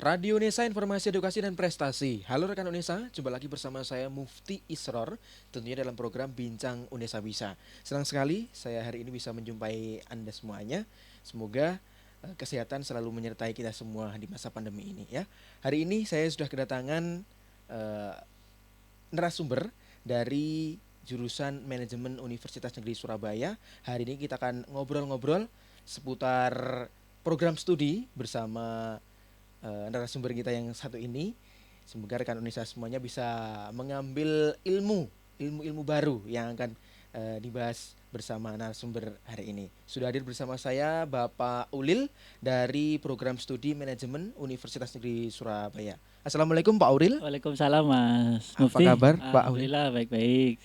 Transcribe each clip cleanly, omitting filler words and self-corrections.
Radio Unesa, informasi edukasi dan prestasi. Halo rekan Unesa, jumpa lagi bersama saya Mufti Isror, tentunya dalam program Bincang Unesa Bisa. Senang sekali saya hari ini bisa menjumpai Anda semuanya. Semoga kesehatan selalu menyertai kita semua di masa pandemi ini ya. Hari ini saya sudah kedatangan eh, narasumber dari jurusan Manajemen Universitas Negeri Surabaya. Hari ini kita akan ngobrol-ngobrol seputar program studi bersama narasumber kita yang satu ini. Semoga rekan Indonesia semuanya bisa mengambil ilmu baru yang akan dibahas bersama narasumber hari ini. Sudah hadir bersama saya Bapak Ulil dari program studi manajemen Universitas Negeri Surabaya. Assalamualaikum Pak Ulil. Waalaikumsalam Mas Apa Mufti. kabar Pak Ulil? Alhamdulillah baik-baik.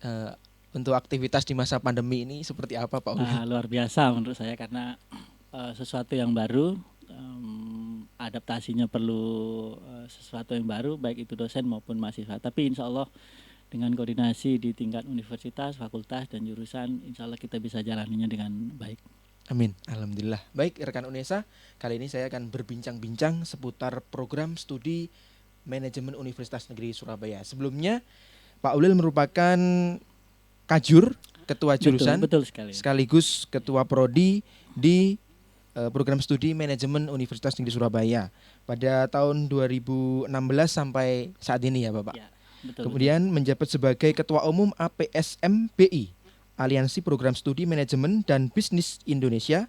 Eh, untuk aktivitas di masa pandemi ini seperti apa Pak Ulil? Luar biasa menurut saya karena sesuatu yang baru, adaptasinya perlu sesuatu yang baru, baik itu dosen maupun mahasiswa. Tapi insya Allah dengan koordinasi di tingkat universitas, fakultas, dan jurusan, insya Allah kita bisa jalaninya dengan baik. Amin, alhamdulillah. Baik rekan Unesa, kali ini saya akan berbincang-bincang seputar program studi manajemen Universitas Negeri Surabaya. Sebelumnya Pak Ulil merupakan kajur, ketua jurusan, Betul sekali. sekaligus ketua prodi di program studi manajemen Universitas Negeri Surabaya pada tahun 2016 sampai saat ini ya Bapak. Ya, betul. Kemudian menjabat sebagai ketua umum APSMBI, Aliansi Program Studi Manajemen dan Bisnis Indonesia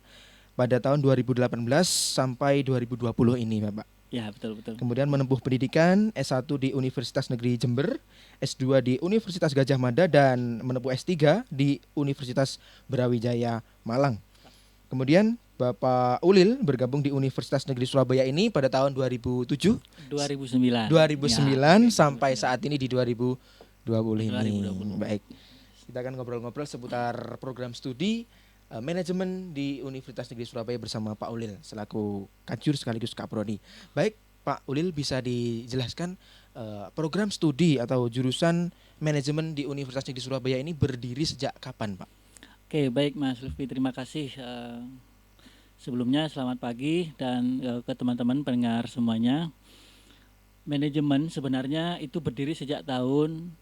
pada tahun 2018 sampai 2020 ini Bapak. Ya, betul. Kemudian menempuh pendidikan S1 di Universitas Negeri Jember, S2 di Universitas Gajah Mada dan menempuh S3 di Universitas Brawijaya Malang. Kemudian Bapak Ulil bergabung di Universitas Negeri Surabaya ini pada tahun 2007. 2009 sampai saat ini di 2020 ini. 2020. Baik. Kita akan ngobrol-ngobrol seputar program studi manajemen di Universitas Negeri Surabaya bersama Pak Ulil selaku kajur sekaligus kaprodi. Baik, Pak Ulil bisa dijelaskan program studi atau jurusan manajemen di Universitas Negeri Surabaya ini berdiri sejak kapan, Pak? Oke, baik Mas Lutfi, terima kasih. Sebelumnya selamat pagi dan ke teman-teman pendengar semuanya. Manajemen sebenarnya itu berdiri sejak tahun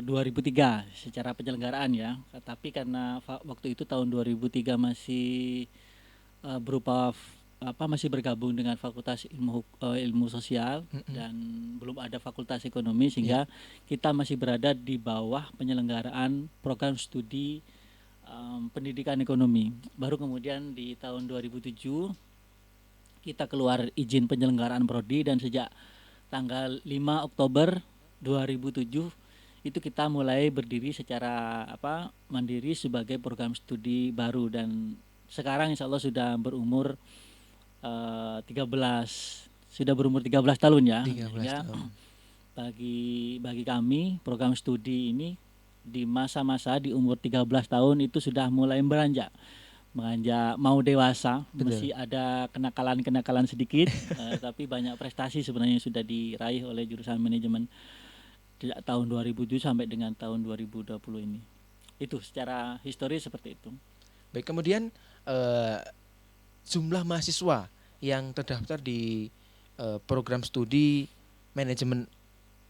2003 secara penyelenggaraan ya. Tapi karena waktu itu tahun 2003 masih berupa masih bergabung dengan Fakultas Ilmu Sosial dan belum ada Fakultas Ekonomi sehingga kita masih berada di bawah penyelenggaraan program studi pendidikan ekonomi. Baru kemudian di tahun 2007 kita keluar izin penyelenggaraan prodi dan sejak tanggal 5 Oktober 2007 itu kita mulai berdiri secara mandiri sebagai program studi baru dan sekarang insya Allah sudah berumur 13 tahun ya. 13 tahun. Bagi kami program studi ini di masa-masa di umur 13 tahun itu sudah mulai beranjak mau dewasa. Betul. Masih ada kenakalan sedikit tapi banyak prestasi sebenarnya yang sudah diraih oleh jurusan manajemen sejak tahun 2007 sampai dengan tahun 2020 ini. Itu secara historis seperti itu. Baik, kemudian jumlah mahasiswa yang terdaftar di program studi manajemen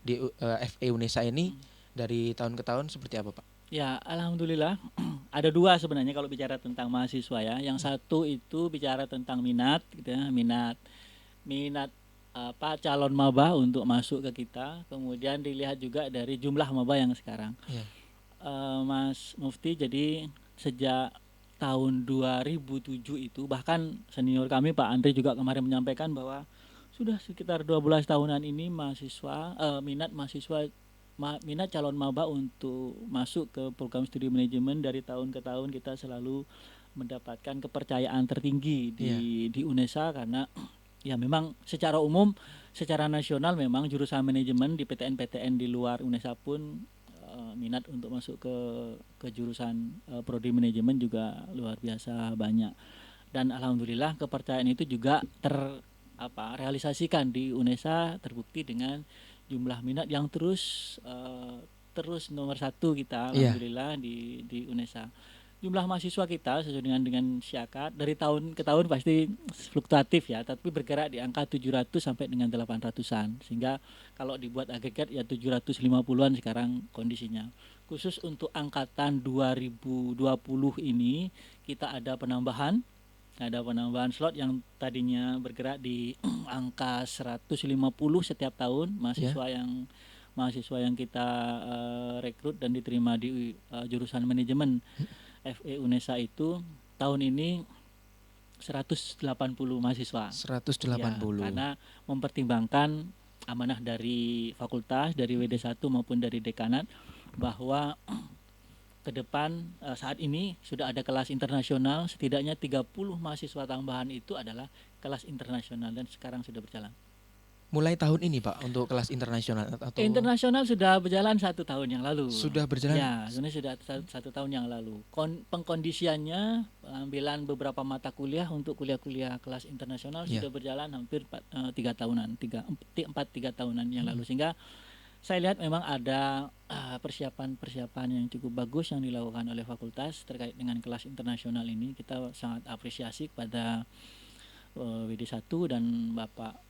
di FE Unesa ini dari tahun ke tahun seperti apa, Pak? Ya, alhamdulillah ada dua sebenarnya kalau bicara tentang mahasiswa ya. Yang satu itu bicara tentang minat gitu ya, minat calon maba untuk masuk ke kita. Kemudian dilihat juga dari jumlah maba yang sekarang. Mas Mufti, jadi sejak tahun 2007 itu bahkan senior kami Pak Andri juga kemarin menyampaikan bahwa sudah sekitar 12 tahunan ini minat calon maba untuk masuk ke program studi manajemen dari tahun ke tahun kita selalu mendapatkan kepercayaan tertinggi di UNESA karena ya memang secara umum, secara nasional memang jurusan manajemen di PTN-PTN di luar UNESA pun minat untuk masuk ke jurusan prodi manajemen juga luar biasa banyak. Dan alhamdulillah kepercayaan itu juga realisasikan di UNESA, terbukti dengan jumlah minat yang terus nomor satu kita alhamdulillah di UNESA. jumlah mahasiswa kita sesuai dengan Syakat dari tahun ke tahun pasti fluktuatif ya, tapi bergerak di angka 700 sampai dengan 800-an. Sehingga kalau dibuat agregat ya 750-an sekarang kondisinya. Khusus untuk angkatan 2020 ini kita ada penambahan slot yang tadinya bergerak di angka 150 setiap tahun mahasiswa yang kita rekrut dan diterima di jurusan manajemen FE UNESA itu tahun ini 180 mahasiswa. 180. Ya, karena mempertimbangkan amanah dari fakultas, dari WD1 maupun dari dekanat bahwa ke depan saat ini sudah ada kelas internasional, setidaknya 30 mahasiswa tambahan itu adalah kelas internasional dan sekarang sudah berjalan. Mulai tahun ini Pak untuk kelas internasional atau Internasional sudah berjalan 1 tahun yang lalu. sudah berjalan? Ya, sebenarnya sudah 1 tahun yang lalu. Pengkondisiannya pengambilan beberapa mata kuliah untuk kuliah-kuliah kelas internasional sudah berjalan hampir 3 tahunan, 3 tahunan yang lalu, sehingga saya lihat memang ada persiapan yang cukup bagus yang dilakukan oleh fakultas terkait dengan kelas internasional ini. Kita sangat apresiasi kepada WD1 dan Bapak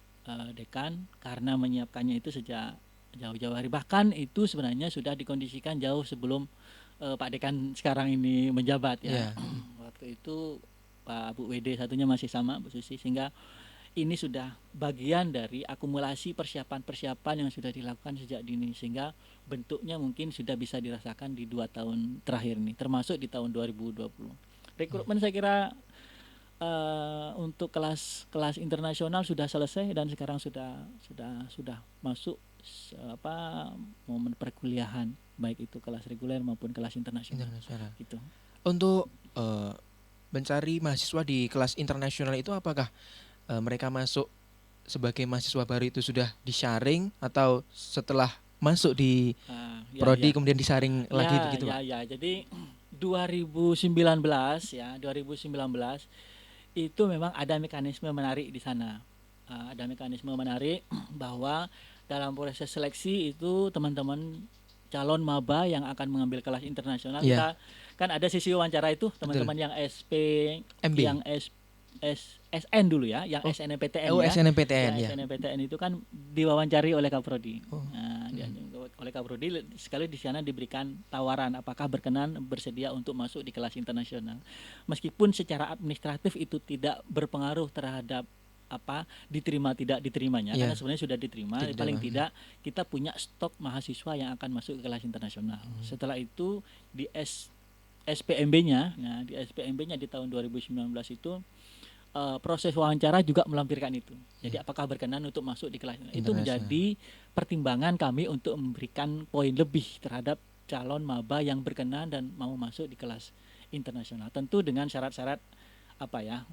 dekan karena menyiapkannya itu sejak jauh-jauh hari, bahkan itu sebenarnya sudah dikondisikan jauh sebelum Pak dekan sekarang ini menjabat ya. Waktu itu Pak Bu WD satunya masih sama Bu Susi, sehingga ini sudah bagian dari akumulasi persiapan yang sudah dilakukan sejak dini, sehingga bentuknya mungkin sudah bisa dirasakan di 2 tahun terakhir ini, termasuk di tahun 2020. Rekrutmen saya kira untuk kelas internasional sudah selesai dan sekarang sudah masuk momen perkuliahan, baik itu kelas reguler maupun kelas internasional. Gitu. Untuk mencari mahasiswa di kelas internasional itu apakah mereka masuk sebagai mahasiswa baru itu sudah disaring atau setelah masuk di prodi kemudian disaring lagi begitu Pak? Jadi 2019 itu memang ada mekanisme menarik di sana. Ada mekanisme menarik bahwa dalam proses seleksi itu teman-teman calon maba yang akan mengambil kelas internasional, kita kan ada sisi wawancara itu teman-teman yang SPMB, yang SN dulu ya, yang SNMPTN SNMPTN itu kan diwawancari oleh Kaprodi. Oleh Kaprodi sekali di sana diberikan tawaran apakah berkenan bersedia untuk masuk di kelas internasional. Meskipun secara administratif itu tidak berpengaruh terhadap diterima tidak diterimanya, karena sebenarnya sudah diterima. Paling tidak kita punya stok mahasiswa yang akan masuk ke kelas internasional. Setelah itu di SPMB-nya, di SPMB-nya di tahun 2019 itu proses wawancara juga melampirkan itu. Jadi apakah berkenan untuk masuk di kelas itu menjadi pertimbangan kami untuk memberikan poin lebih terhadap calon maba yang berkenan dan mau masuk di kelas internasional. Tentu dengan syarat-syarat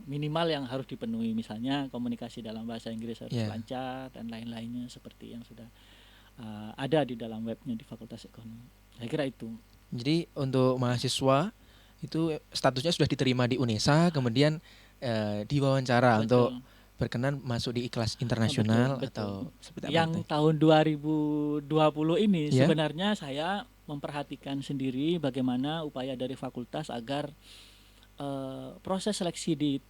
minimal yang harus dipenuhi, misalnya komunikasi dalam bahasa Inggris harus lancar dan lain-lainnya seperti yang sudah ada di dalam webnya di Fakultas Ekonomi. Saya kira itu. Jadi untuk mahasiswa itu statusnya sudah diterima di UNESA, kemudian diwawancara untuk berkenan masuk di kelas internasional atau seperti apa? Yang tahun 2020 ini sebenarnya saya memperhatikan sendiri bagaimana upaya dari fakultas agar proses seleksi di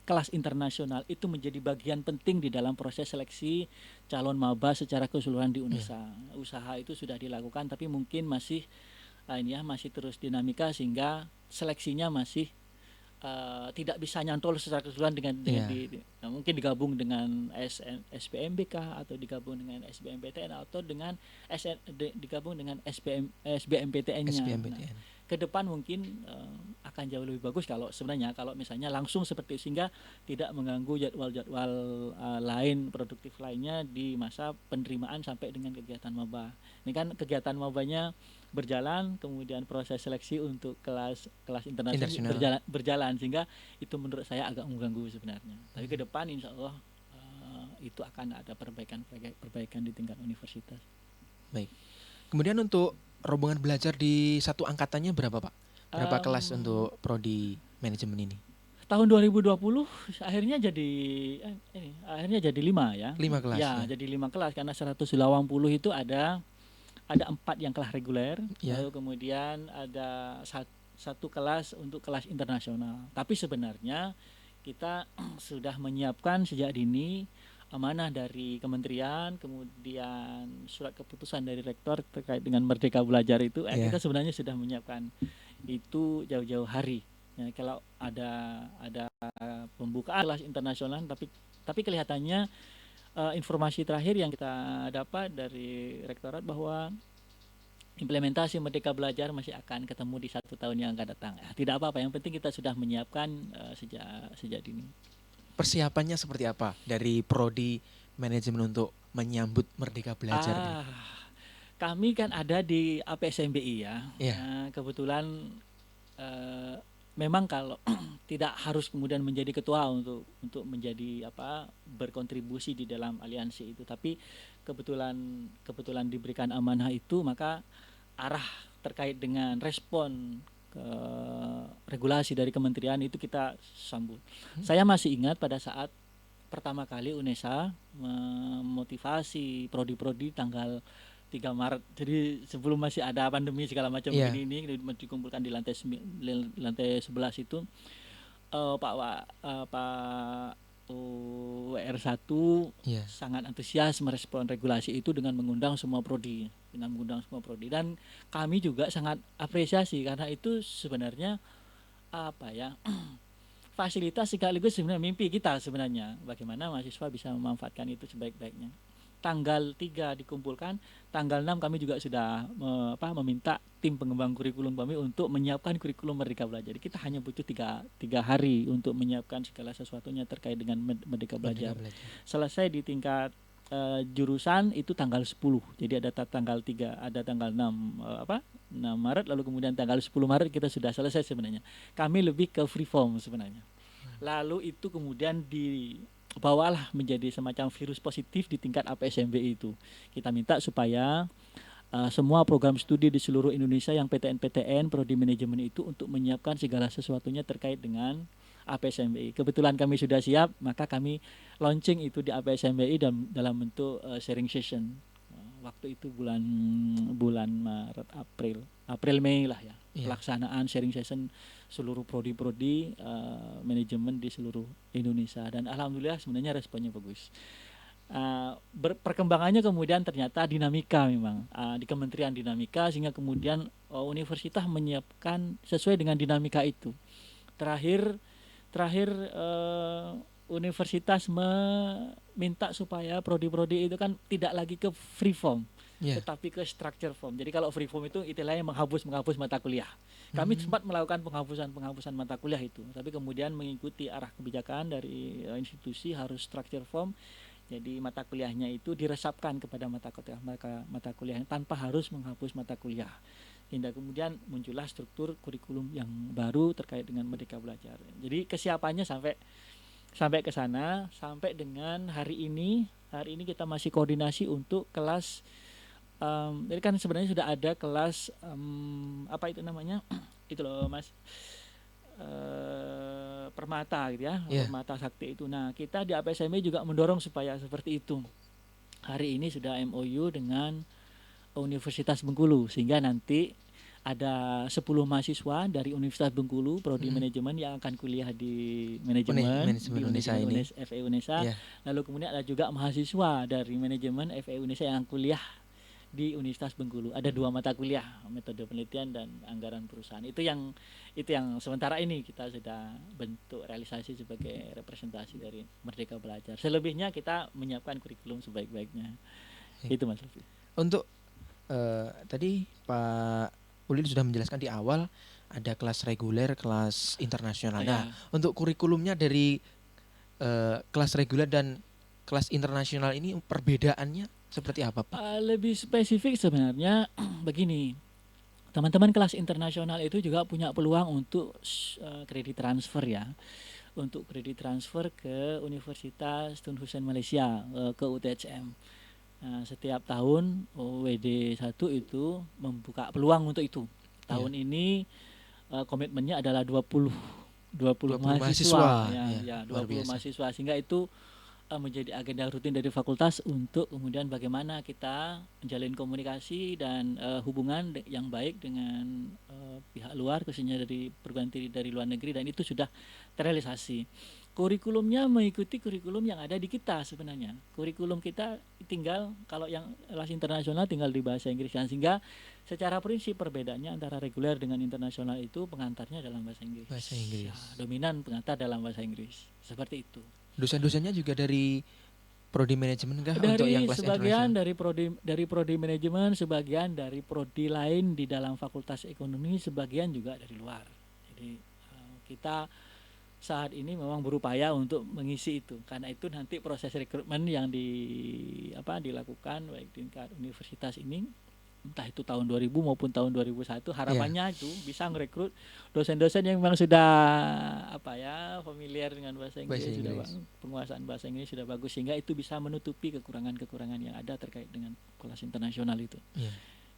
kelas internasional itu menjadi bagian penting di dalam proses seleksi calon maba secara keseluruhan di UNESA. Usaha itu sudah dilakukan tapi mungkin masih terus dinamika sehingga seleksinya masih tidak bisa nyantol secara keseluruhan dengan mungkin digabung dengan SPMB atau digabung dengan SBMPTN atau dengan digabung dengan SBMPTN-nya. Ke depan mungkin akan jauh lebih bagus kalau misalnya langsung seperti itu, sehingga tidak mengganggu jadwal-jadwal lain produktif lainnya di masa penerimaan sampai dengan kegiatan maba. Ini kan kegiatan mabanya berjalan, kemudian proses seleksi untuk kelas internasional berjalan, sehingga itu menurut saya agak mengganggu sebenarnya. Tapi ke depan insya Allah itu akan ada perbaikan di tingkat universitas. Baik. Kemudian untuk rombongan belajar di satu angkatannya berapa Pak? Berapa kelas untuk prodi manajemen ini? Tahun 2020 akhirnya jadi 5 ya. 5 kelas. Jadi 5 kelas karena 180 itu ada 4 yang kelas reguler, lalu kemudian ada satu kelas untuk kelas internasional. Tapi sebenarnya kita sudah menyiapkan sejak dini amanah dari kementerian, kemudian surat keputusan dari rektor terkait dengan Merdeka Belajar itu, kita sebenarnya sudah menyiapkan itu jauh-jauh hari. Ya, kalau ada pembukaan kelas internasional, tapi kelihatannya informasi terakhir yang kita dapat dari rektorat bahwa implementasi Merdeka Belajar masih akan ketemu di 1 tahun yang akan datang. Tidak apa-apa, yang penting kita sudah menyiapkan sejak dini. Persiapannya seperti apa dari prodi manajemen untuk menyambut Merdeka Belajar ini? Kami kan ada di APSMBI ya. Kebetulan memang kalau tidak harus kemudian menjadi ketua untuk menjadi berkontribusi di dalam aliansi itu, tapi kebetulan diberikan amanah itu, maka arah terkait dengan respon ke regulasi dari kementerian itu kita sambut. Saya masih ingat pada saat pertama kali UNESA memotivasi prodi-prodi tanggal 3 Maret. Jadi sebelum masih ada pandemi segala macam begini ini dikumpulkan di lantai 11 itu, Pak WR1 sangat antusias merespon regulasi itu dengan mengundang semua prodi, dan kami juga sangat apresiasi karena itu sebenarnya fasilitas sekaligus sebenarnya mimpi kita sebenarnya, bagaimana mahasiswa bisa memanfaatkan itu sebaik-baiknya. Tanggal 3 dikumpulkan, tanggal 6 kami juga sudah meminta tim pengembang kurikulum kami untuk menyiapkan kurikulum Merdeka Belajar. Kita hanya butuh 3 hari untuk menyiapkan segala sesuatunya terkait dengan Merdeka Belajar. Selesai di tingkat jurusan itu tanggal 10. Jadi ada tanggal 3, ada tanggal 6 Maret, lalu kemudian tanggal 10 Maret kita sudah selesai sebenarnya. Kami lebih ke free form sebenarnya. Lalu itu kemudian dibawalah menjadi semacam virus positif di tingkat APSMBI itu. Kita minta supaya semua program studi di seluruh Indonesia yang PTN-PTN, prodi manajemen itu untuk menyiapkan segala sesuatunya terkait dengan APSMBI. Kebetulan kami sudah siap, maka kami launching itu di APSMBI dalam bentuk sharing session. Waktu itu bulan Maret, April Mei lah ya. Pelaksanaan sharing session seluruh prodi-prodi manajemen di seluruh Indonesia, dan alhamdulillah sebenarnya responnya bagus. Perkembangannya kemudian ternyata dinamika memang di kementerian dinamika, sehingga kemudian universitas menyiapkan sesuai dengan dinamika itu. Terakhir universitas meminta supaya prodi-prodi itu kan tidak lagi ke free form, tetapi ke structure form. Jadi kalau free form itu istilahnya menghapus mata kuliah. Kami sempat melakukan penghapusan mata kuliah itu, tapi kemudian mengikuti arah kebijakan dari institusi harus structure form. Jadi mata kuliahnya itu diresapkan kepada mata kuliahnya tanpa harus menghapus mata kuliah. Hingga kemudian muncullah struktur kurikulum yang baru terkait dengan Merdeka Belajar. Jadi kesiapannya sampai ke sana, sampai dengan hari ini kita masih koordinasi untuk kelas. Jadi kan sebenarnya sudah ada kelas itu namanya itu loh Mas, Permata gitu ya, Permata Sakti itu. Nah, kita di APSMI juga mendorong supaya seperti itu. Hari ini sudah MOU dengan Universitas Bengkulu, sehingga nanti ada 10 mahasiswa dari Universitas Bengkulu prodi manajemen yang akan kuliah di manajemen di manajemen FE UNESA. Lalu kemudian ada juga mahasiswa dari manajemen FE UNESA yang kuliah di Universitas Bengkulu. Ada 2 mata kuliah, metode penelitian dan anggaran perusahaan. Itu yang sementara ini kita sudah bentuk realisasi sebagai representasi dari Merdeka Belajar. Selebihnya kita menyiapkan kurikulum sebaik-baiknya. Itu Mas Lufi. Untuk tadi Pak Ulil sudah menjelaskan di awal ada kelas reguler, kelas internasional. Nah, untuk kurikulumnya dari kelas reguler dan kelas internasional ini perbedaannya seperti apa Pak? Lebih spesifik sebenarnya begini, teman-teman kelas internasional itu juga punya peluang untuk kredit transfer ya, untuk kredit transfer ke Universitas Tun Hussein Malaysia, ke UTHM. Setiap tahun WD 1 itu membuka peluang untuk itu. Tahun ini komitmennya adalah 20 mahasiswa ya, 20 mahasiswa, sehingga itu menjadi agenda rutin dari fakultas untuk kemudian bagaimana kita menjalin komunikasi dan hubungan yang baik dengan pihak luar, khususnya dari perguruan tinggi dari luar negeri, dan itu sudah terrealisasi. Kurikulumnya mengikuti kurikulum yang ada di kita sebenarnya. Kurikulum kita tinggal, kalau yang kelas internasional tinggal di bahasa Inggris, kan, sehingga secara prinsip perbedaannya antara reguler dengan internasional itu pengantarnya dalam bahasa Inggris. Bahasa Inggris. Ya, dominan pengantar dalam bahasa Inggris. Seperti itu. Dosen-dosennya juga dari prodi manajemen kah untuk yang Dari kelas sebagian internasional? dari prodi manajemen, sebagian dari prodi lain di dalam fakultas ekonomi, sebagian juga dari luar. Jadi kita saat ini memang berupaya untuk mengisi itu, karena itu nanti proses rekrutmen yang dilakukan baik di tingkat universitas ini, entah itu tahun 2000 maupun tahun 2001, harapannya itu bisa merekrut dosen-dosen yang memang sudah familiar dengan bahasa Inggris, penguasaan bahasa Inggris sudah bagus, sehingga itu bisa menutupi kekurangan-kekurangan yang ada terkait dengan kelas internasional itu.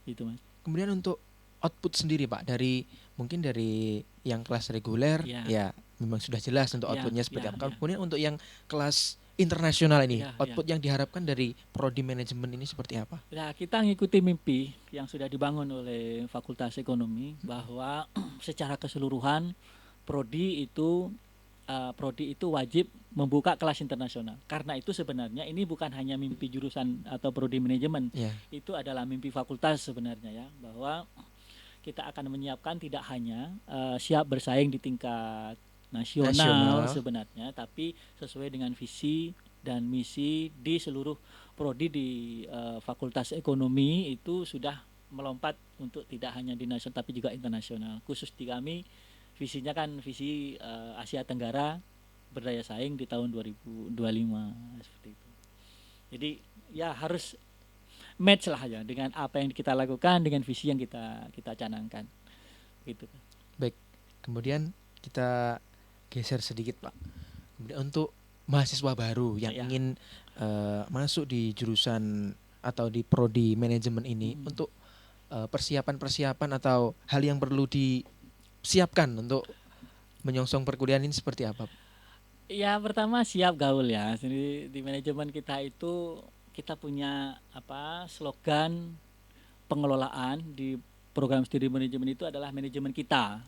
Itu, Mas. Kemudian untuk output sendiri Pak, mungkin dari yang kelas reguler ya memang sudah jelas untuk outputnya seperti apa. Kemudian untuk yang kelas internasional ini, output yang diharapkan dari prodi manajemen ini seperti apa? Nah, kita mengikuti mimpi yang sudah dibangun oleh Fakultas Ekonomi, bahwa secara keseluruhan prodi itu wajib membuka kelas internasional. Karena itu sebenarnya ini bukan hanya mimpi jurusan atau prodi manajemen, itu adalah mimpi fakultas sebenarnya, ya, bahwa kita akan menyiapkan tidak hanya siap bersaing di tingkat nasional sebenarnya, tapi sesuai dengan visi dan misi di seluruh prodi di Fakultas Ekonomi itu sudah melompat untuk tidak hanya di nasional tapi juga internasional. Khusus di kami visinya kan visi Asia Tenggara berdaya saing di tahun 2025 seperti itu. Jadi ya harus match lah ya dengan apa yang kita lakukan dengan visi yang kita canangkan, gitu. Baik, kemudian kita geser sedikit Pak. Kemudian untuk mahasiswa baru yang ingin masuk di jurusan atau di prodi manajemen ini, untuk persiapan atau hal yang perlu disiapkan untuk menyongsong perkuliahan ini seperti apa? Ya, pertama siap gaul ya. Jadi di manajemen kita itu kita punya slogan pengelolaan di program studi manajemen itu adalah manajemen kita.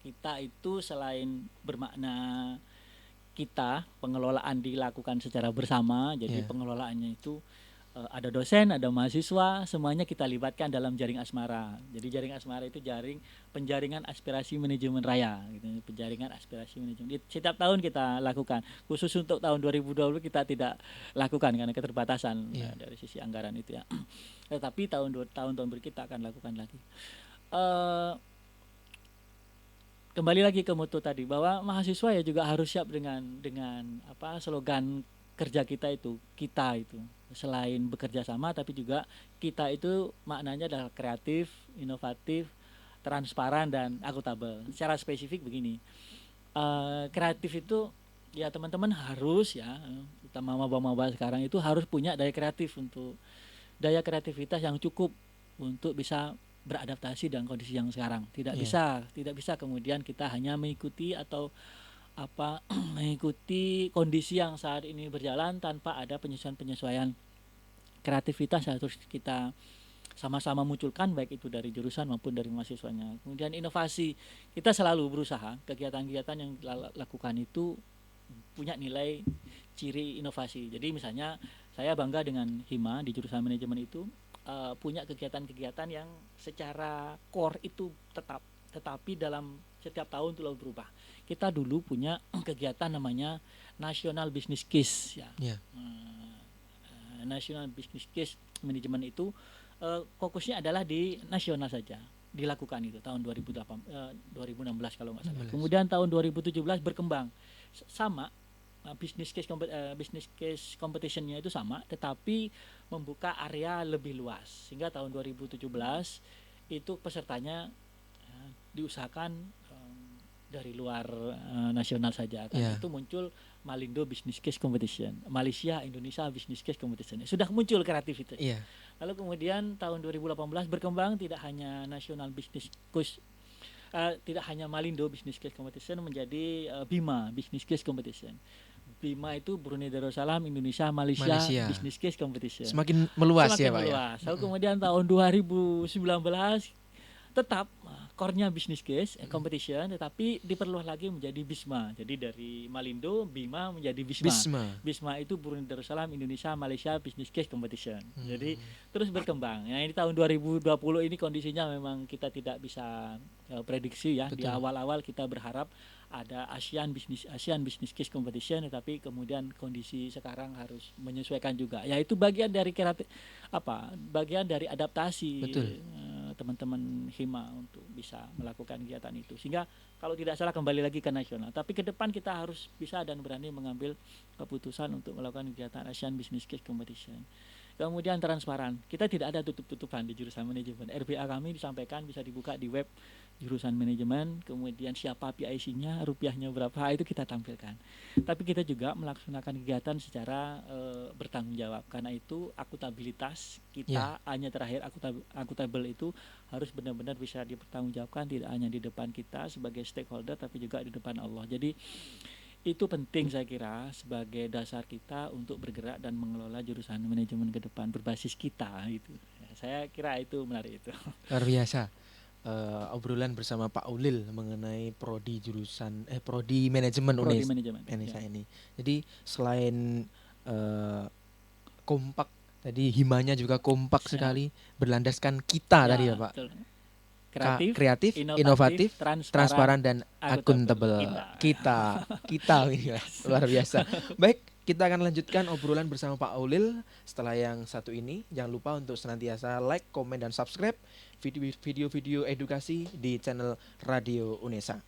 Kita itu selain bermakna kita, pengelolaan dilakukan secara bersama, jadi pengelolaannya itu ada dosen, ada mahasiswa, semuanya kita libatkan dalam jaring asmara. Jadi jaring asmara itu penjaringan aspirasi manajemen raya, gitu. Penjaringan aspirasi manajemen. Setiap tahun kita lakukan. Khusus untuk tahun 2020 kita tidak lakukan karena keterbatasan dari sisi anggaran itu, ya. Tetapi tahun-tahun berikutnya kita akan lakukan lagi. Kembali lagi ke moto tadi, bahwa mahasiswa ya juga harus siap dengan slogan kerja kita itu selain bekerja sama, tapi juga kita itu maknanya adalah kreatif, inovatif, transparan, dan akuntabel. Secara spesifik begini, kreatif itu ya teman-teman harus, ya, kita maba-maba sekarang itu harus punya daya kreativitas yang cukup untuk bisa beradaptasi dengan kondisi yang sekarang. Tidak bisa kemudian kita hanya mengikuti mengikuti kondisi yang saat ini berjalan tanpa ada penyesuaian kreativitas yang harus kita sama-sama munculkan, baik itu dari jurusan maupun dari mahasiswanya. Kemudian inovasi, kita selalu berusaha kegiatan-kegiatan yang lakukan itu punya nilai ciri inovasi. Jadi misalnya saya bangga dengan Hima di jurusan manajemen itu punya kegiatan-kegiatan yang secara core itu tetap, tetapi dalam setiap tahun itu berubah. Kita dulu punya kegiatan namanya National Business Case, ya. National Business Case Manajemen itu fokusnya adalah di nasional saja dilakukan itu tahun 2016 kalau nggak salah. Kemudian tahun 2017 berkembang sama, business case competitionnya itu sama, tetapi membuka area lebih luas, sehingga tahun 2017 itu pesertanya diusahakan dari luar nasional saja. Karena itu muncul Malindo Business Case Competition, Malaysia Indonesia Business Case Competition. Sudah muncul kreativitas. Lalu kemudian tahun 2018 berkembang, tidak hanya National Business Case, tidak hanya Malindo Business Case Competition, menjadi Bima Business Case Competition. BIMA itu Brunei Darussalam Indonesia Malaysia, Malaysia. Business Case Competition. Semakin meluas Semakin ya Pak ya. meluas. Lalu kemudian tahun 2019 tetap core-nya business case competition, tetapi diperluas lagi menjadi BISMA. Jadi dari Malindo BIMA menjadi BISMA. Bisma. BISMA itu Brunei Darussalam Indonesia Malaysia Business Case Competition. Jadi terus berkembang. Nah, ini tahun 2020 ini kondisinya memang kita tidak bisa prediksi ya. Di Betul. awal-awal kita berharap ada Asian Business Case Competition, tetapi kemudian kondisi sekarang harus menyesuaikan juga. Ya itu bagian dari bagian dari adaptasi Betul. teman-teman Hima untuk bisa melakukan kegiatan itu. Sehingga kalau tidak salah kembali lagi ke nasional. Tapi ke depan kita harus bisa dan berani mengambil keputusan untuk melakukan kegiatan Asian Business Case Competition. Kemudian transparan. Kita tidak ada tutup-tutupan di jurusan manajemen. RBA kami disampaikan bisa dibuka di web jurusan manajemen, kemudian siapa PIC-nya, rupiahnya berapa, itu kita tampilkan. Tapi kita juga melaksanakan kegiatan secara bertanggung jawab. Karena itu akuntabilitas kita hanya terakhir akuntabel itu harus benar-benar bisa dipertanggungjawabkan, tidak hanya di depan kita sebagai stakeholder tapi juga di depan Allah. Jadi itu penting saya kira sebagai dasar kita untuk bergerak dan mengelola jurusan manajemen ke depan berbasis kita itu. Ya, saya kira itu menarik itu. Luar biasa. Obrolan bersama Pak Ulil mengenai prodi manajemen Prodi manajemen. Unesa Ya. ini. Jadi selain kompak, tadi himanya juga kompak sekali, berlandaskan kita tadi ya Pak. Betul. Kreatif, inovatif, transparan dan akuntabel. Kita. Kita ini luar biasa. Baik, kita akan lanjutkan obrolan bersama Pak Ulil setelah yang satu ini. Jangan lupa untuk senantiasa like, komen, dan subscribe video-video edukasi di channel Radio Unesa.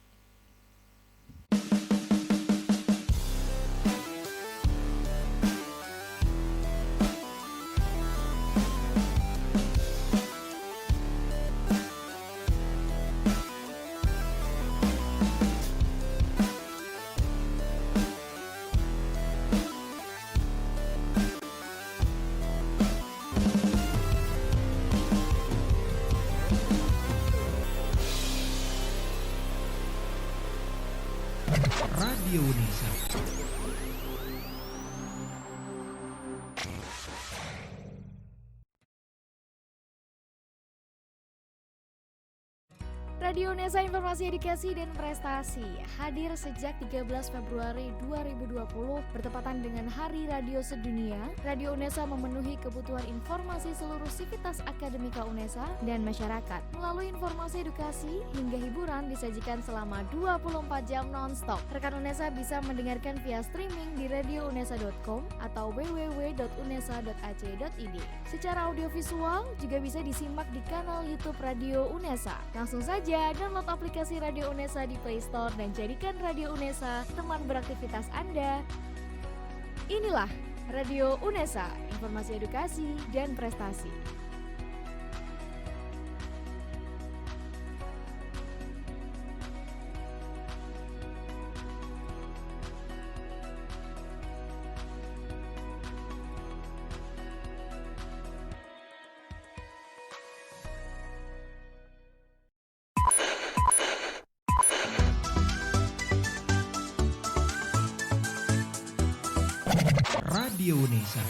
Radio Unesa. Radio Unesa Informasi Edukasi dan Prestasi hadir sejak 13 Februari 2020 bertepatan dengan Hari Radio Sedunia. Radio Unesa memenuhi kebutuhan informasi seluruh sivitas akademika Unesa dan masyarakat. Melalui informasi edukasi hingga hiburan disajikan selama 24 jam non-stop. Rekan Unesa bisa mendengarkan via streaming di radiounesa.com atau www.unesa.ac.id. Secara audiovisual juga bisa disimak di kanal YouTube Radio Unesa. Langsung saja download aplikasi Radio Unesa di Play Store dan jadikan Radio Unesa teman beraktivitas Anda. Inilah Radio Unesa, informasi edukasi dan prestasi. Radio Unesa.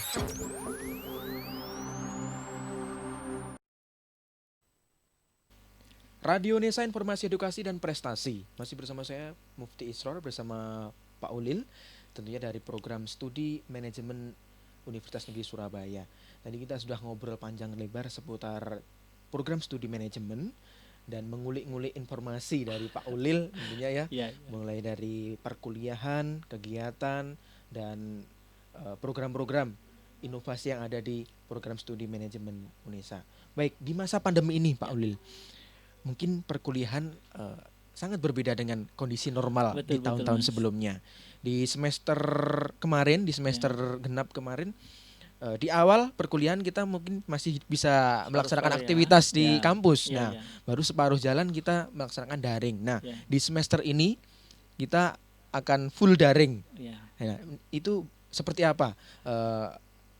Radio Unesa Informasi Edukasi dan Prestasi. Masih bersama saya Mufti Isror bersama Pak Ulil, tentunya dari program studi manajemen Universitas Negeri Surabaya. Tadi kita sudah ngobrol panjang lebar seputar program studi manajemen dan mengulik-ngulik informasi dari Pak Ulil tentunya ya. Mulai dari perkuliahan, kegiatan dan program-program inovasi yang ada di program studi manajemen Unesa. Baik, di masa pandemi ini Pak Ulil, mungkin perkuliahan sangat berbeda dengan kondisi normal di tahun-tahun sebelumnya. Di semester kemarin, di semester genap kemarin, di awal perkuliahan kita mungkin masih bisa melaksanakan aktivitas di kampus. Baru separuh jalan kita melaksanakan daring. Nah, di semester ini kita akan full daring. Nah, itu seperti apa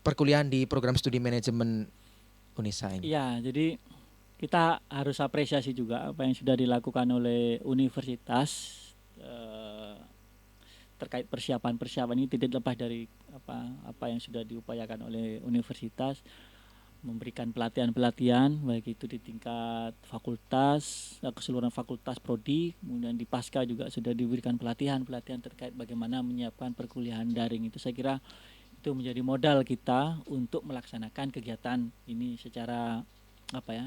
perkuliahan di program studi manajemen Unesa ini? Iya, jadi kita harus apresiasi juga apa yang sudah dilakukan oleh universitas terkait persiapan ini tidak lepas dari apa yang sudah diupayakan oleh universitas, memberikan pelatihan-pelatihan baik itu di tingkat fakultas, keseluruhan fakultas prodi, kemudian di pasca juga sudah diberikan pelatihan-pelatihan terkait bagaimana menyiapkan perkuliahan daring. Itu saya kira itu menjadi modal kita untuk melaksanakan kegiatan ini secara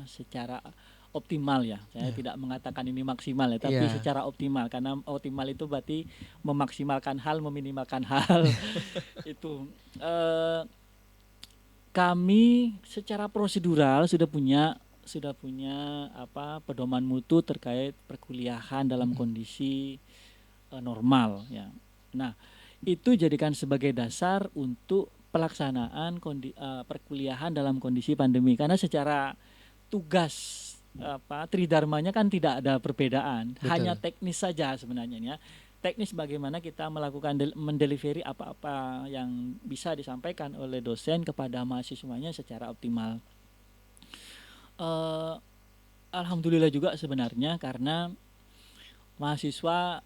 secara optimal ya. Saya tidak mengatakan ini maksimal ya, tapi secara optimal, karena optimal itu berarti memaksimalkan hal, meminimalkan hal. Itu kami secara prosedural sudah punya pedoman mutu terkait perkuliahan dalam kondisi normal ya. Nah, itu jadikan sebagai dasar untuk pelaksanaan perkuliahan dalam kondisi pandemi, karena secara tugas tridharmanya kan tidak ada perbedaan. Betul. Hanya teknis saja sebenarnya ya. Teknis bagaimana kita melakukan mendelivery apa-apa yang bisa disampaikan oleh dosen kepada mahasiswanya secara optimal. Alhamdulillah juga sebenarnya, karena mahasiswa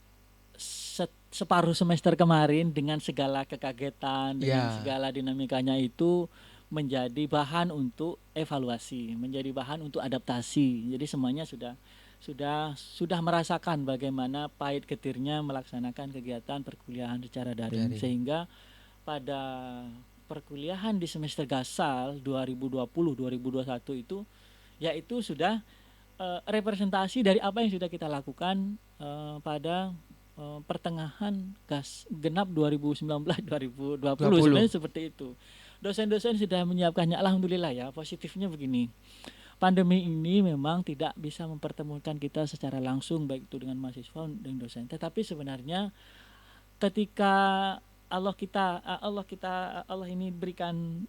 separuh semester kemarin dengan segala kekagetan, dengan segala dinamikanya itu menjadi bahan untuk evaluasi, menjadi bahan untuk adaptasi. Jadi semuanya sudah merasakan bagaimana pahit getirnya melaksanakan kegiatan perkuliahan secara daring. Sehingga pada perkuliahan di semester gasal 2020-2021 itu yaitu sudah representasi dari apa yang sudah kita lakukan pada pertengahan genap 2019-2020 sebenarnya seperti itu. Dosen-dosen sudah menyiapkannya, alhamdulillah ya. Positifnya begini, pandemi ini memang tidak bisa mempertemukan kita secara langsung baik itu dengan mahasiswa dan dosen. Tetapi sebenarnya ketika Allah ini berikan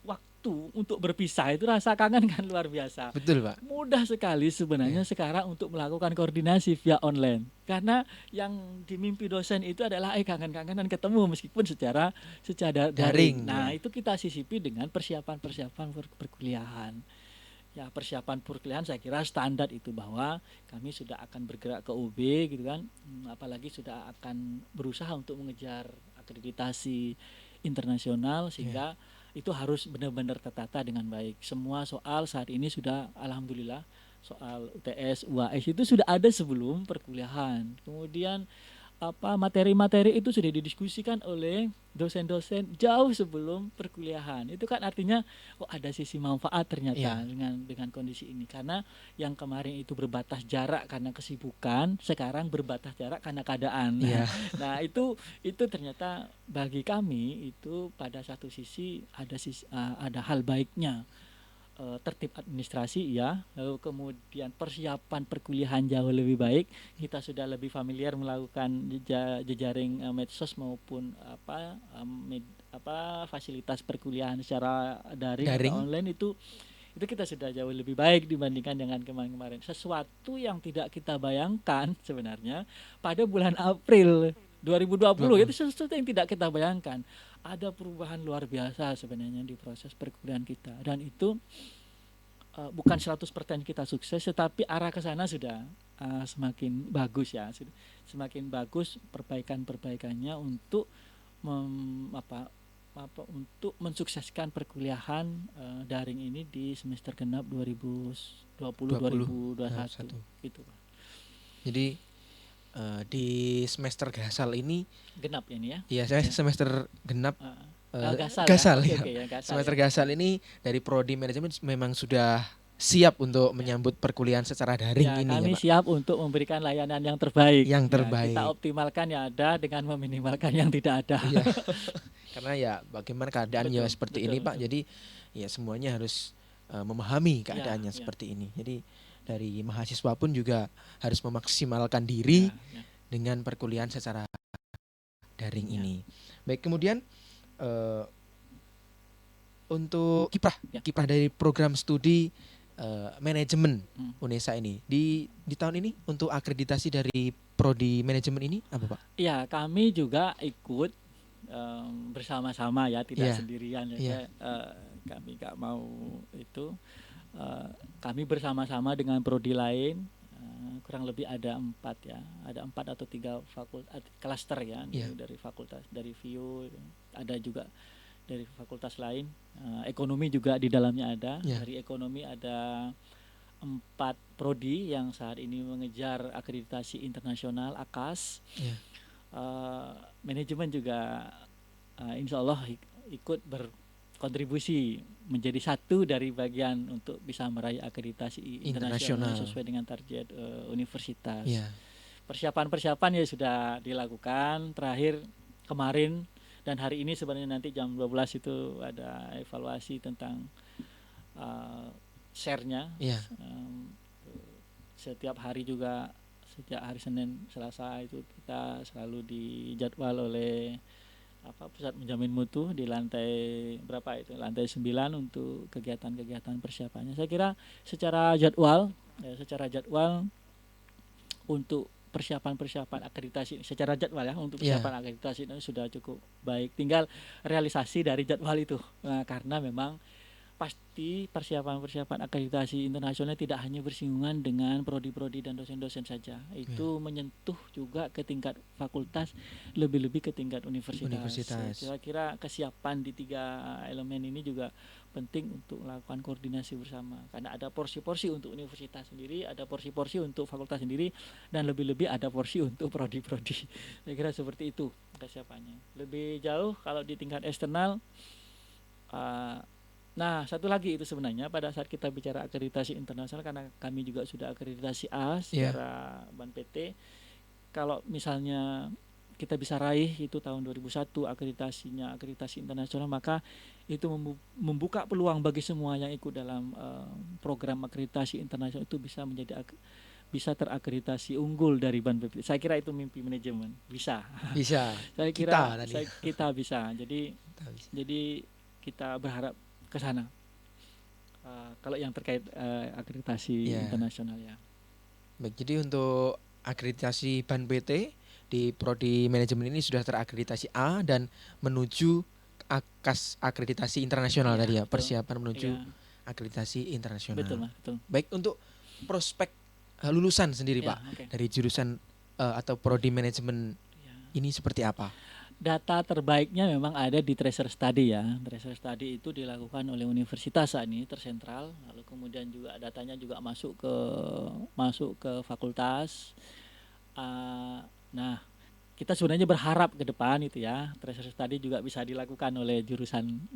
waktu untuk berpisah, itu rasa kangen kan luar biasa. Betul, Pak. Mudah sekali sebenarnya sekarang untuk melakukan koordinasi via online. Karena yang dimimpi dosen itu adalah kangen-kangenan ketemu meskipun secara daring. Nah, itu kita sisipi dengan persiapan perkuliahan. Ya, persiapan perkuliahan saya kira standar itu bahwa kami sudah akan bergerak ke UB gitu kan. Apalagi sudah akan berusaha untuk mengejar akreditasi internasional, sehingga itu harus benar-benar tertata dengan baik. Semua soal saat ini sudah alhamdulillah, soal UTS, UAS itu sudah ada sebelum perkuliahan. Kemudian materi-materi itu sudah didiskusikan oleh dosen-dosen jauh sebelum perkuliahan. Itu kan artinya ada sisi manfaat ternyata dengan kondisi ini. Karena yang kemarin itu berbatas jarak karena kesibukan, sekarang berbatas jarak karena keadaan. Nah, itu ternyata bagi kami itu pada satu sisi ada hal baiknya. Tertib administrasi lalu kemudian persiapan perkuliahan jauh lebih baik, kita sudah lebih familiar melakukan jejaring medsos maupun fasilitas perkuliahan secara daring. Online itu kita sudah jauh lebih baik dibandingkan dengan kemarin-kemarin. Sesuatu yang tidak kita bayangkan sebenarnya pada bulan April 2020 itu sesuatu yang tidak kita bayangkan. Ada perubahan luar biasa sebenarnya di proses perkuliahan kita, dan itu bukan 100% kita sukses, tetapi arah ke sana sudah semakin bagus ya, semakin bagus perbaikannya untuk untuk mensukseskan perkuliahan daring ini di semester genap 2020-2021 gitu, Pak. Jadi di semester gasal ini genap ya ini ya. Iya, saya semester genap gasal ya. Semester gasal ini dari prodi manajemen memang sudah siap untuk menyambut perkuliahan secara daring ini kami ya, Pak. siap untuk memberikan layanan yang terbaik. Kita optimalkan yang ada dengan meminimalkan yang tidak ada. Karena bagaimana keadaannya seperti ini, Pak. Jadi semuanya harus memahami keadaannya seperti ini. Jadi dari mahasiswa pun juga harus memaksimalkan diri dengan perkuliahan secara daring ini. Baik, kemudian untuk kiprah dari program studi manajemen UNESA ini di tahun ini untuk akreditasi dari prodi manajemen ini apa, Pak? Ya, kami juga ikut bersama-sama tidak sendirian kami nggak mau itu. Kami bersama-sama dengan prodi lain kurang lebih ada 4 ya, ada 4 atau 3 fakultas klaster ya, Iya. dari fakultas, dari VIU, ada juga dari fakultas lain. Ekonomi juga di dalamnya ada. Iya. Dari ekonomi ada 4 prodi yang saat ini mengejar akreditasi internasional AKAS. Iya. Manajemen juga insya Allah ikut berkontribusi menjadi satu dari bagian untuk bisa meraih akreditasi internasional Internasional. sesuai dengan target universitas. Iya. Persiapan-persiapan ya sudah dilakukan terakhir kemarin, dan hari ini sebenarnya nanti jam 12 itu ada evaluasi tentang share-nya. Iya. Setiap hari juga, setiap hari Senin, Selasa itu kita selalu dijadwal oleh pusat menjamin mutu di lantai berapa itu, lantai 9 untuk kegiatan-kegiatan persiapannya. Saya kira secara jadwal untuk persiapan akreditasi secara jadwal ya, untuk persiapan akreditasi itu sudah cukup baik, tinggal realisasi dari jadwal itu. Karena memang pasti persiapan akreditasi internasional tidak hanya bersinggungan dengan prodi-prodi dan dosen-dosen saja. Itu menyentuh juga ke tingkat fakultas, lebih-lebih ke tingkat universitas. Kira-kira kesiapan di 3 elemen ini juga penting untuk melakukan koordinasi bersama. Karena ada porsi-porsi untuk universitas sendiri, ada porsi-porsi untuk fakultas sendiri, dan lebih-lebih ada porsi untuk prodi-prodi. Saya kira seperti itu kesiapannya. Lebih jauh kalau di tingkat eksternal, nah, satu lagi itu sebenarnya pada saat kita bicara akreditasi internasional, karena kami juga sudah akreditasi A secara Ban PT. Kalau misalnya kita bisa raih itu tahun 2001 akreditasi internasional, maka itu membuka peluang bagi semua yang ikut dalam program akreditasi internasional itu bisa terakreditasi unggul dari Ban PT. Saya kira itu mimpi manajemen. Bisa. Saya kira kita bisa. Jadi kita berharap ke sana. Kalau yang terkait akreditasi internasional ya. Baik, jadi untuk akreditasi Ban PT di prodi manajemen ini sudah terakreditasi A dan menuju AKAS akreditasi internasional tadi ya, persiapan menuju akreditasi internasional. Betul. Baik, untuk prospek lulusan sendiri Pak, dari jurusan atau prodi manajemen ini seperti apa? Data terbaiknya memang ada di tracer study ya. Tracer study itu dilakukan oleh universitas saat ini tersentral, lalu kemudian juga datanya juga masuk ke fakultas. Nah, kita sebenarnya berharap ke depan itu ya, tracer study juga bisa dilakukan oleh jurusan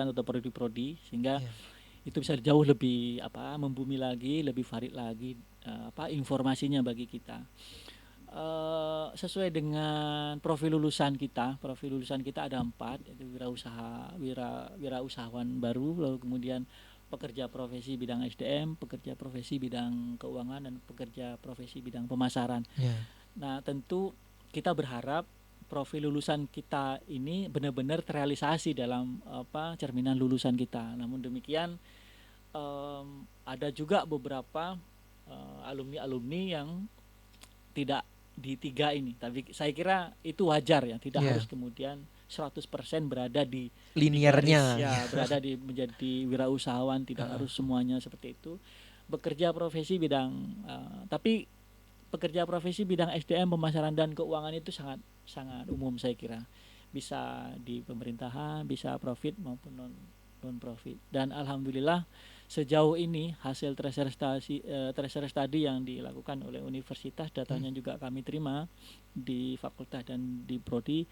atau prodi-prodi, sehingga itu bisa jauh lebih membumi lagi, lebih valid lagi informasinya bagi kita. Sesuai dengan profil lulusan kita ada 4, yaitu wirausahawan baru, lalu kemudian pekerja profesi bidang SDM, pekerja profesi bidang keuangan, dan pekerja profesi bidang pemasaran. Nah, tentu kita berharap profil lulusan kita ini benar-benar terrealisasi dalam cerminan lulusan kita. Namun demikian ada juga beberapa alumni yang tidak di 3 ini, tapi saya kira itu wajar ya, tidak harus kemudian 100% berada di linearnya berada di menjadi wirausahawan, tidak harus semuanya seperti itu. Bekerja profesi bidang tapi pekerja profesi bidang SDM, pemasaran dan keuangan itu sangat umum, saya kira. Bisa di pemerintahan, bisa profit maupun non profit. Dan alhamdulillah sejauh ini hasil tracer study yang dilakukan oleh universitas, datanya juga kami terima di fakultas dan di prodi,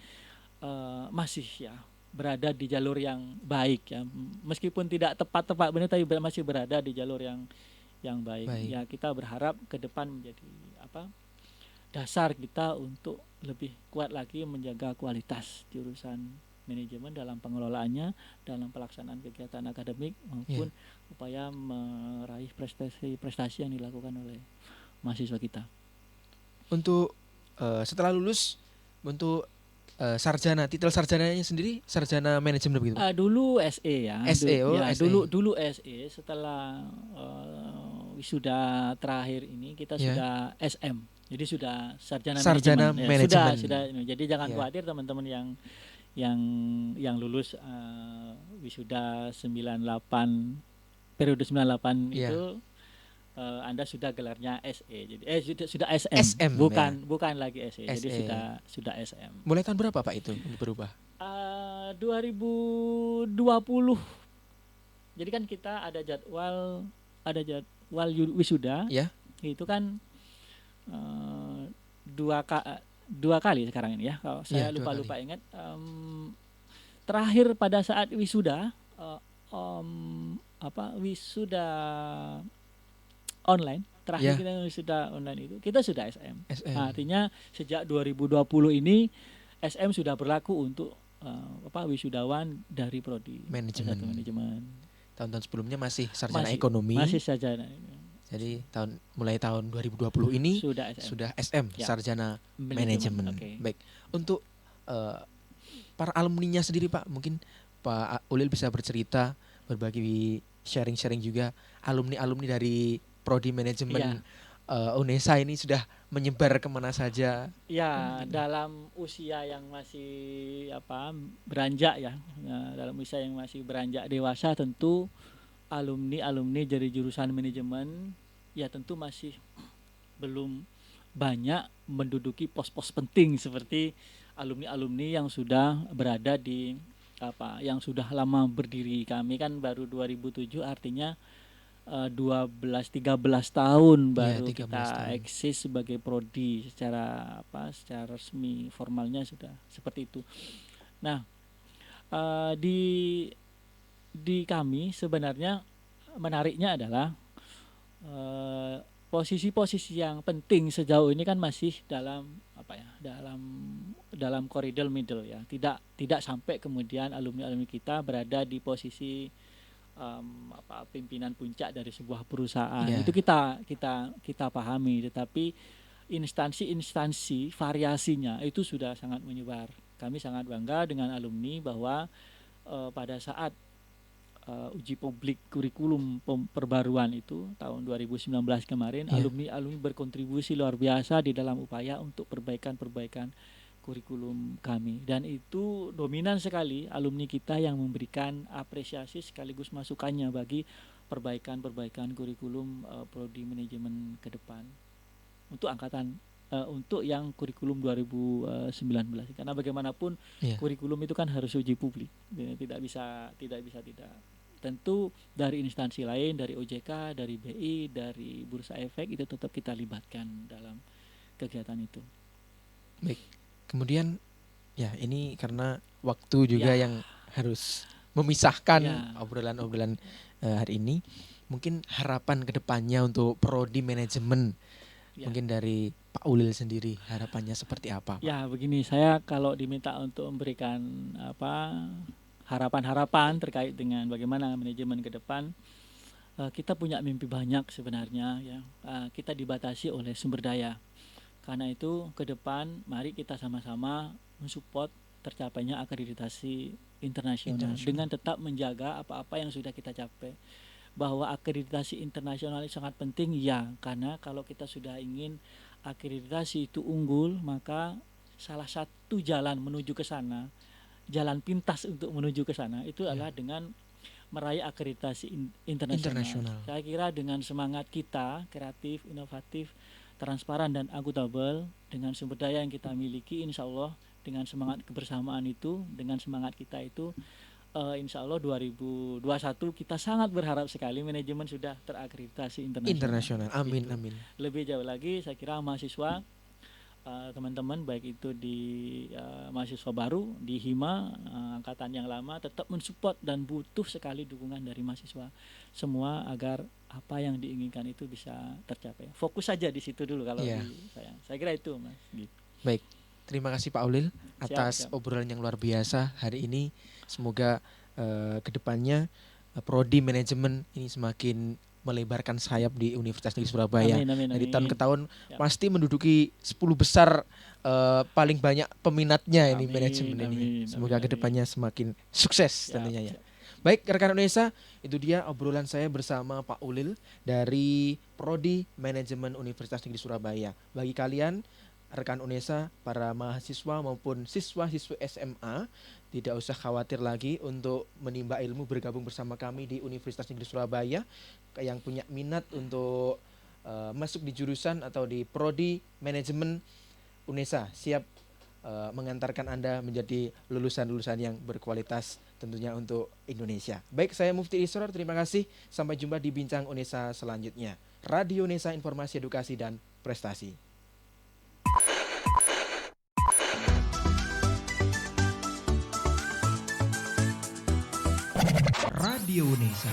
masih ya berada di jalur yang baik ya, meskipun tidak tepat benar, tapi masih berada di jalur yang baik. Ya, kita berharap ke depan menjadi dasar kita untuk lebih kuat lagi menjaga kualitas jurusan manajemen dalam pengelolaannya, dalam pelaksanaan kegiatan akademik maupun upaya meraih prestasi yang dilakukan oleh mahasiswa kita. Untuk setelah lulus, untuk sarjana, titel sarjananya sendiri sarjana manajemen begitu? Dulu SE ya. SE, SE. Dulu SE, setelah wisuda terakhir ini kita sudah SM. Jadi sudah sarjana manajemen. Sudah. Jadi jangan khawatir teman-teman yang lulus wisuda 98 periode 98 itu Anda sudah gelarnya SE. Jadi sudah SM, SM, bukan lagi SE. Jadi SE. sudah SM. Mulai tahun berapa Pak itu berubah? 2020. Jadi kan kita ada jadwal wisuda. Ya. Itu kan dua kali sekarang ini ya. Kalau saya Iya, 2 lupa kali. ingat. Terakhir pada saat wisuda, wisuda online. Terakhir Ya. kita wisuda online itu kita sudah SM. SM. Artinya sejak 2020 ini SM sudah berlaku untuk wisudawan dari prodi Manajemen. S1 manajemen. Tahun-tahun sebelumnya masih sarjana Masih- ekonomi. Masih sarjana Jadi mulai tahun 2020 ini sudah SM. sudah SM, Ya. sarjana manajemen. Oke. Baik. Untuk para alumninya sendiri Pak, mungkin Pak Ulil bisa bercerita, berbagi sharing-sharing juga alumni-alumni dari prodi manajemen UNESA ini sudah menyebar kemana saja. Ya, dalam usia yang masih beranjak ya. Dalam usia yang masih beranjak dewasa tentu alumni dari jurusan manajemen ya tentu masih belum banyak menduduki pos-pos penting seperti alumni yang sudah berada di yang sudah lama berdiri. Kami kan baru 2007, artinya 12-13 tahun baru 13 kita tahun. eksis sebagai prodi secara resmi, formalnya sudah seperti itu. Nah, di kami sebenarnya menariknya adalah posisi-posisi yang penting sejauh ini kan masih dalam dalam koridor middle ya. Tidak sampai kemudian alumni kita berada di posisi pimpinan puncak dari sebuah perusahaan. Ya. Itu kita pahami, tetapi instansi variasinya itu sudah sangat menyebar. Kami sangat bangga dengan alumni bahwa pada saat uji publik kurikulum perbaruan itu tahun 2019 kemarin, Ya. alumni berkontribusi luar biasa di dalam upaya untuk perbaikan kurikulum kami, dan itu dominan sekali alumni kita yang memberikan apresiasi sekaligus masukannya bagi perbaikan kurikulum prodi manajemen ke depan untuk angkatan untuk yang kurikulum 2019, karena bagaimanapun Iya. kurikulum itu kan harus uji publik, tidak bisa tentu dari instansi lain, dari OJK, dari BI, dari Bursa Efek itu tetap kita libatkan dalam kegiatan itu. Baik. Kemudian ya ini karena waktu juga Ya. yang harus memisahkan Ya. obrolan-obrolan hari ini. Mungkin harapan kedepannya untuk prodi manajemen, Ya. mungkin dari Pak Ulil sendiri harapannya seperti apa, Pak? Ya begini, saya kalau diminta untuk memberikan harapan-harapan terkait dengan bagaimana manajemen ke depan, kita punya mimpi banyak sebenarnya ya. Kita dibatasi oleh sumber daya. Karena itu ke depan mari kita sama-sama mensupport tercapainya akreditasi internasional dengan tetap menjaga apa-apa yang sudah kita capai. Bahwa akreditasi internasional itu sangat penting ya, karena kalau kita sudah ingin akreditasi itu unggul, maka salah satu jalan menuju ke sana, jalan pintas untuk menuju ke sana itu adalah dengan meraih akreditasi internasional. Saya kira dengan semangat kita kreatif, inovatif, transparan dan akuntabel, dengan sumber daya yang kita miliki, insya Allah dengan semangat kebersamaan itu, dengan semangat kita itu, insya Allah 2021 kita sangat berharap sekali manajemen sudah terakreditasi internasional. Amin, Gitu. amin. Lebih jauh lagi saya kira mahasiswa, teman-teman baik itu di mahasiswa baru di Hima, angkatan yang lama, tetap mensupport dan butuh sekali dukungan dari mahasiswa semua agar apa yang diinginkan itu bisa tercapai. Fokus saja di situ dulu kalau Iya. di saya kira itu Mas. Gitu. Baik. Terima kasih Pak Ulil atas Siap. obrolan yang luar biasa hari ini. Semoga kedepannya prodi manajemen ini semakin melebarkan sayap di Universitas Negeri Surabaya. Amin. Dari tahun ke tahun Ya. pasti menduduki 10 besar paling banyak peminatnya ini Amin, manajemen ini. amin, Semoga amin, kedepannya semakin sukses Siap, tentunya ya. siap. Baik rekan Indonesia, itu dia obrolan saya bersama Pak Ulil dari Prodi Manajemen Universitas Negeri Surabaya. Bagi kalian rekan UNESA, para mahasiswa maupun siswa-siswi SMA, tidak usah khawatir lagi untuk menimba ilmu bergabung bersama kami di Universitas Negeri Surabaya. Yang punya minat untuk masuk di jurusan atau di prodi manajemen, UNESA siap mengantarkan Anda menjadi lulusan-lulusan yang berkualitas tentunya untuk Indonesia. Baik, saya Mufti Isror, terima kasih. Sampai jumpa di Bincang UNESA selanjutnya. Radio UNESA, informasi, edukasi, dan prestasi. Radio UNESA.